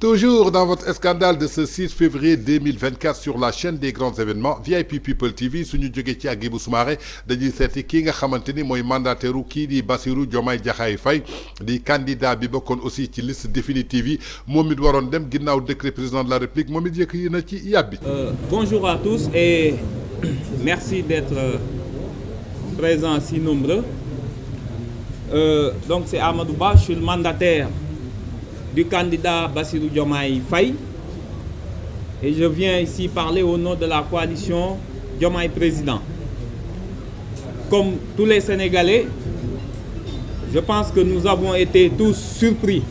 Toujours dans votre scandale de ce 6 février 2024 sur la chaîne des grands événements VIP People TV suñu jóge ci Hadjibou Soumaré dañuy seeti kii nga xamante ni mooy mandataire kii di Bassirou Diomaye Diakhar Faye di candidat bi bokkoon aussi ci liste définitive yi moom it waroon dem ginnaaw décret président de la République moom it yëkk yi na ci yàbbi. Bonjour à tous et merci d'être présents si nombreux. Donc c'est Amadou Ba, je suis le mandataire du candidat Bassirou Diomaye Faye et je viens ici parler au nom de la coalition Diomaye Président. Comme tous les Sénégalais, je pense que nous avons été tous surpris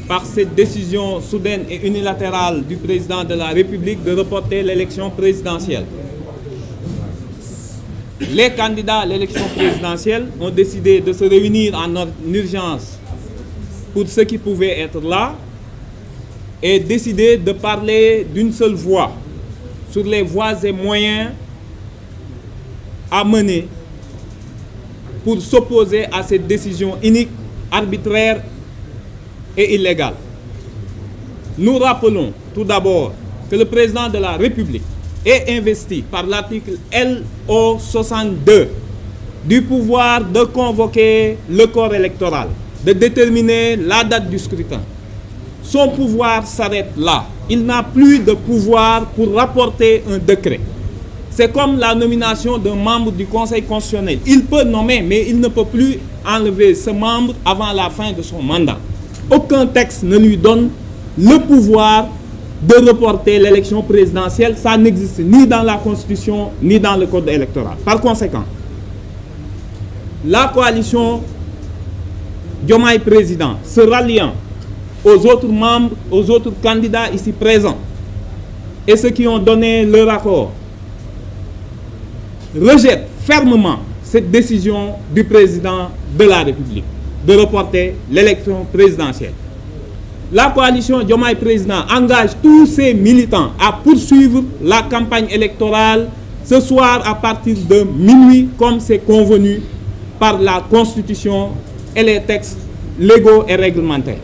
par cette décision soudaine et unilatérale du président de la République de reporter l'élection présidentielle. Les candidats à l'élection présidentielle ont décidé de se réunir en urgence pour ceux qui pouvaient être là et décider de parler d'une seule voix sur les voies et moyens à mener pour s'opposer à cette décision inique, arbitraire et illégale. Nous rappelons tout d'abord que le président de la République est investi par l'article LO 62 du pouvoir de convoquer le corps électoral, de déterminer la date du scrutin. Son pouvoir s'arrête là. Il n'a plus de pouvoir pour rapporter un décret. C'est comme la nomination d'un membre du Conseil constitutionnel. Il peut nommer, mais il ne peut plus enlever ce membre avant la fin de son mandat. Aucun texte ne lui donne le pouvoir de reporter l'élection présidentielle. Ça n'existe ni dans la Constitution, ni dans le Code électoral. Par conséquent, la coalition Diomaye Président se ralliant aux autres membres, aux autres candidats ici présents et ceux qui ont donné leur accord, rejette fermement cette décision du président de la République de reporter l'élection présidentielle. La coalition Diomaye Président engage tous ses militants à poursuivre la campagne électorale ce soir à partir de minuit, comme c'est convenu par la Constitution et les textes légaux et réglementaires.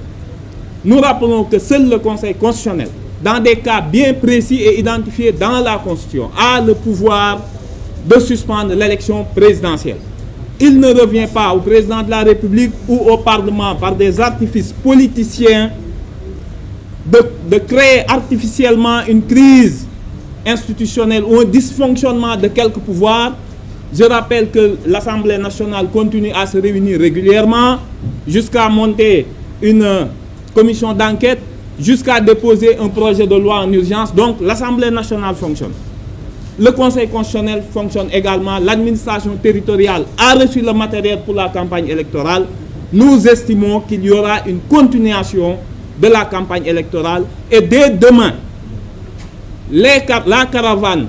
Nous rappelons que seul le Conseil constitutionnel, dans des cas bien précis et identifiés dans la Constitution, a le pouvoir de suspendre l'élection présidentielle. Il ne revient pas au président de la République ou au Parlement par des artifices politiciens de créer artificiellement une crise institutionnelle ou un dysfonctionnement de quelques pouvoirs. Je rappelle que l'Assemblée nationale continue à se réunir régulièrement jusqu'à monter une commission d'enquête, jusqu'à déposer un projet de loi en urgence. Donc l'Assemblée nationale fonctionne. Le Conseil constitutionnel fonctionne également. L'administration territoriale a reçu le matériel pour la campagne électorale. Nous estimons qu'il y aura une continuation de la campagne électorale et dès demain, la caravane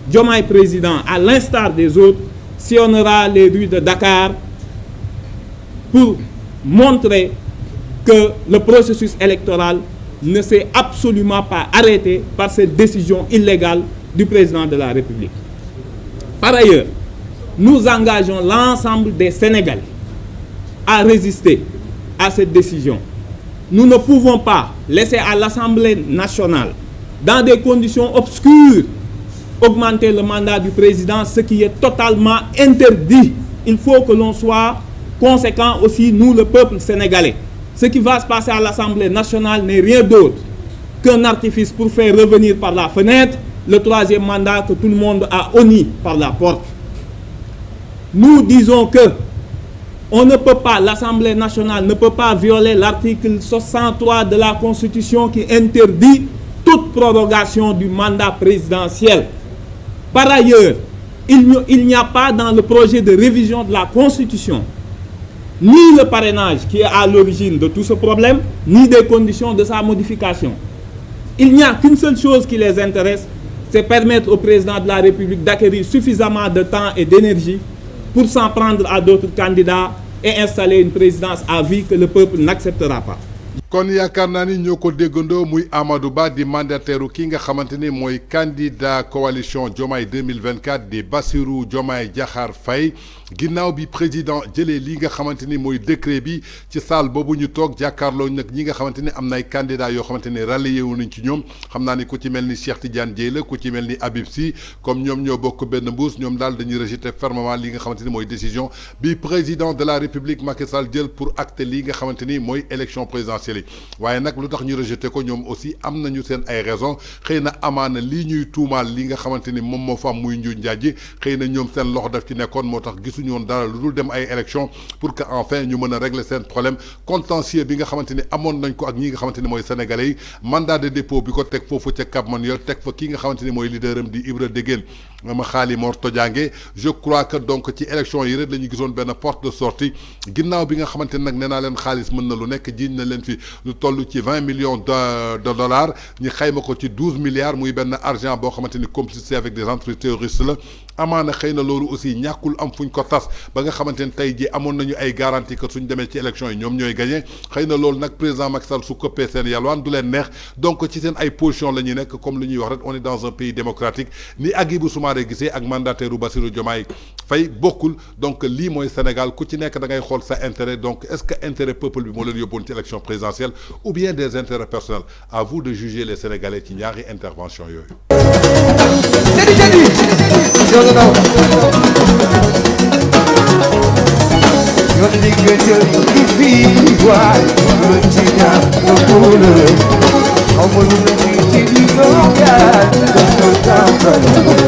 Diomaye Président, à l'instar des autres, sillonnera les rues de Dakar pour montrer que le processus électoral ne s'est absolument pas arrêté par cette décision illégale du président de la République. Par ailleurs, nous engageons l'ensemble des Sénégalais à résister à cette décision. Nous ne pouvons pas laisser à l'Assemblée nationale, dans des conditions obscures, augmenter le mandat du président, ce qui est totalement interdit. Il faut que l'on soit conséquent aussi, nous, le peuple sénégalais. Ce qui va se passer à l'Assemblée nationale n'est rien d'autre qu'un artifice pour faire revenir par la fenêtre le troisième mandat que tout le monde a honni par la porte. Nous disons que on ne peut pas, l'Assemblée nationale ne peut pas violer l'article 63 de la Constitution qui interdit toute prorogation du mandat présidentiel. Par ailleurs, il n'y a pas dans le projet de révision de la Constitution ni le parrainage qui est à l'origine de tout ce problème, ni des conditions de sa modification. Il n'y a qu'une seule chose qui les intéresse, c'est permettre au président de la République d'acquérir suffisamment de temps et d'énergie pour s'en prendre à d'autres candidats et installer une présidence à vie que le peuple n'acceptera pas. kon yaakaar naa ni ñoo ko déggandoo muy Amadou Ba di mandataire ki nga xamante ni mooy candidat coalition Diomaye 2024 di Bassirou Diomaye Diakhar Faye ginnaaw bi président jëlee li nga xamante ni mooy décret bi ci salle boobu ñu toog jàkkaarloo nag ñi nga xamante ni am na ay candidats yoo xamante ni rallié wu nañ ci ñoom xam naa ni ku ci mel ni Cheikh Tidiane Dièye la ku ci mel ni Habib Sy comme ñoom ñoo bokk benn mbuus ñoom daal dañuy rejeter fermement li nga xamante ni mooy décision bi président de la République Macky Sall jël pour acter li nga xamante ni mooy élection présidentielle. waaye nag lu tax ñu rejeté ko ñoom aussi am nañu seen ay raisons xëy na amaana lii ñuy tuumaal li nga xamante ni moom moo fa am muy njuuj njaaj ji xëy na ñoom seen loxo daf ci nekkoon moo tax gisuñu woon dara lu dul dem ay élection pour que enfin ñu mën a régler seen problème contentieux bi nga xamante ni amoon nañ ko ak ñi nga xamante ni mooy sénégalais yi mandat de dépôt bi ko teg foofu ca Cap Manuel teg fa ki nga xamante ni mooy leader am di Ibra Déguène ma xaali Mor Todiangué je crois que donc ci élection yi rek la ñu gisoon benn porte de sortie ginnaaw bi nga xamante ni nag nee naa leen xaalis mën na lu nekk jiiñ na leen fi lu toll ci 20 millions de dollars ñi xayma ko ci 12 milliards muy benn argent boo xamante ni complicité avec des entreprises terroristes la amaana xëy na loolu aussi ñàkkul am fuñ ko tas ba nga xamante ni tey ji amoon nañu ay garantie que suñ demee ci élection yi ñoom ñooy gagné xëy na loolu nag président Macky Sall su këppee seen yalwaan du leen neex donc ci seen ay position la ñuy nekk comme lu ñuy wax rek on est dans un pays démocratique ni Hadjibou Soumaré gisee ak mandataire u Bassirou Diomaye Faye bokkul donc lii mooy Sénégal ku ci nekk da ngay xool sa intérêt donc est-ce que intérêt peuple bi moo leen yóbboon ci élection présidentielle ou bien des intérêts personnels à vous de juger les Sénégalais ci ñaari intervention yooyu.